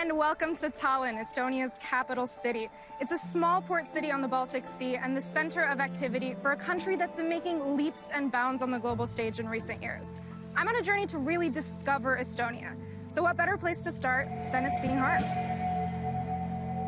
and welcome to Tallinn, Estonia's capital city. It's a small port city on the Baltic Sea and the center of activity for a country that's been making leaps and bounds on the global stage in recent years. I'm on a journey to really discover Estonia. So what better place to start than its beating heart?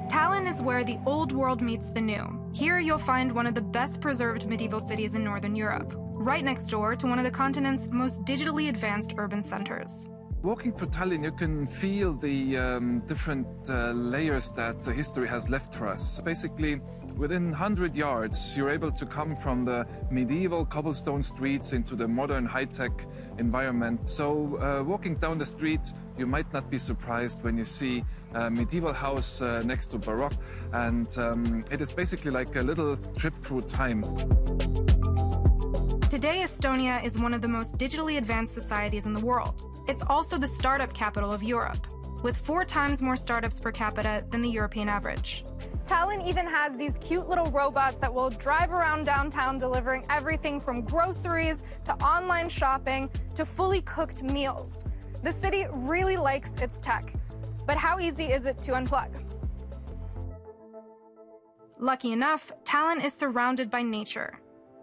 Tallinn is where the old world meets the new. Here you'll find one of the best preserved medieval cities in Northern Europe, right next door to one of the continent's most digitally advanced urban centers. Walking through Tallinn, you can feel the different layers that history has left for us. Basically, within 100 yards, you're able to come from the medieval cobblestone streets into the modern high-tech environment. So walking down the street, you might not be surprised when you see a medieval house next to Baroque. And it is basically like a little trip through time. Today, Estonia is one of the most digitally advanced societies in the world. It's also the startup capital of Europe, with 4 times more startups per capita than the European average. Tallinn even has these cute little robots that will drive around downtown delivering everything from groceries to online shopping to fully cooked meals. The city really likes its tech, but how easy is it to unplug? Lucky enough, Tallinn is surrounded by nature.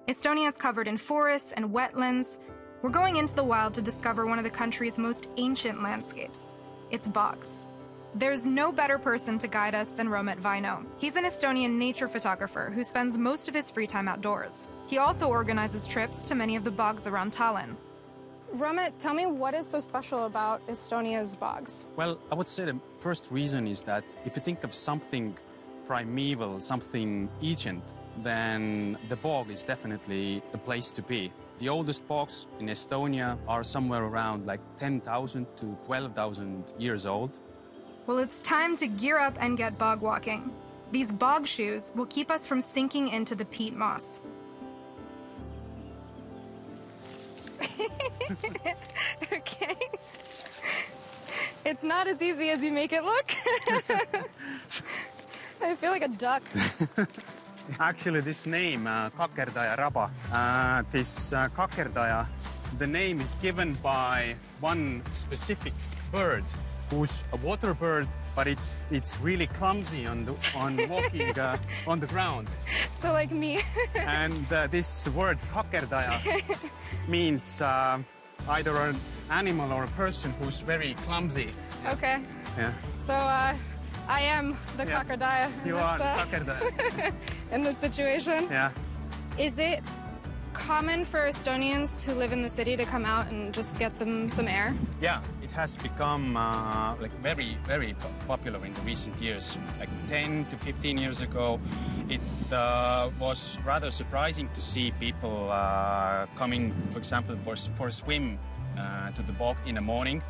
Estonia is covered in forests and wetlands. We're going into the wild to discover one of the country's most ancient landscapes, its bogs. There's no better person to guide us than Romet Vaino. He's an Estonian nature photographer who spends most of his free time outdoors. He also organizes trips to many of the bogs around Tallinn. Romet, tell me what is so special about Estonia's bogs? Well, I would say the first reason is that if you think of something primeval, something ancient, then the bog is definitely the place to be. The oldest bogs in Estonia are somewhere around like 10,000 to 12,000 years old. Well, it's time to gear up and get bog walking. These bog shoes will keep us from sinking into the peat moss. Okay. It's not as easy as you make it look. I feel like a duck. Actually, this name, Kakerdaja raba, Kakerdaja, the name is given by one specific bird, who's a water bird, but it's really clumsy on walking on the ground. So like me. And this word Kakerdaja means either an animal or a person who's very clumsy. Okay. Yeah. So I am the Kakerdaja in this situation. Yeah. Is it common for Estonians who live in the city to come out and just get some air? Yeah, it has become like very, very popular in the recent years. Like 10 to 15 years ago, it was rather surprising to see people coming, for example, for a swim to the bog in the morning.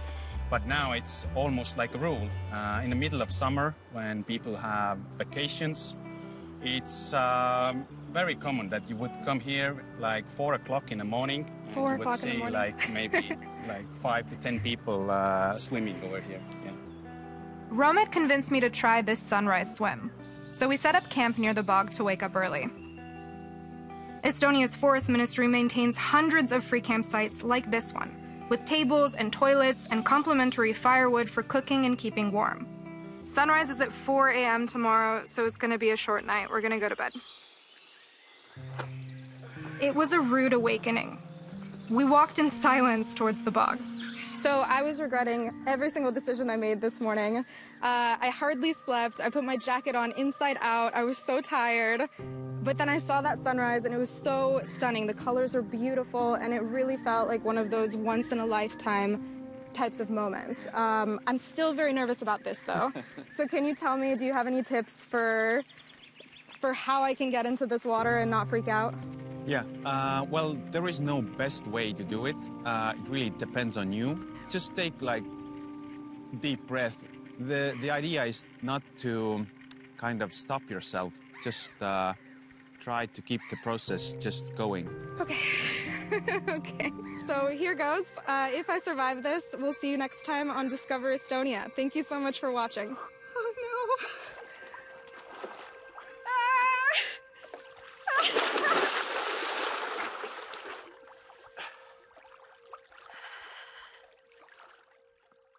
But now it's almost like a rule. In the middle of summer, when people have vacations, it's very common that you would come here like 4 o'clock in the morning. 4 and you o'clock would in the see morning. like maybe like 5 to 10 people swimming over here. Yeah. Romet convinced me to try this sunrise swim. So we set up camp near the bog to wake up early. Estonia's forest ministry maintains hundreds of free campsites like this one, with tables and toilets and complimentary firewood for cooking and keeping warm. Sunrise is at 4 a.m. tomorrow, so it's gonna be a short night. We're gonna go to bed. It was a rude awakening. We walked in silence towards the bog. So I was regretting every single decision I made this morning. I hardly slept. I put my jacket on inside out. I was so tired. But then I saw that sunrise and it was so stunning. The colors were beautiful and it really felt like one of those once-in-a-lifetime types of moments. I'm still very nervous about this though. So can you tell me, do you have any tips for how I can get into this water and not freak out? Yeah, well, there is no best way to do it. It really depends on you. Just take like deep breath. The idea is not to kind of stop yourself. Just try to keep the process just going. Okay. Okay. So here goes. If I survive this, we'll see you next time on Discover Estonia. Thank you so much for watching. Oh no.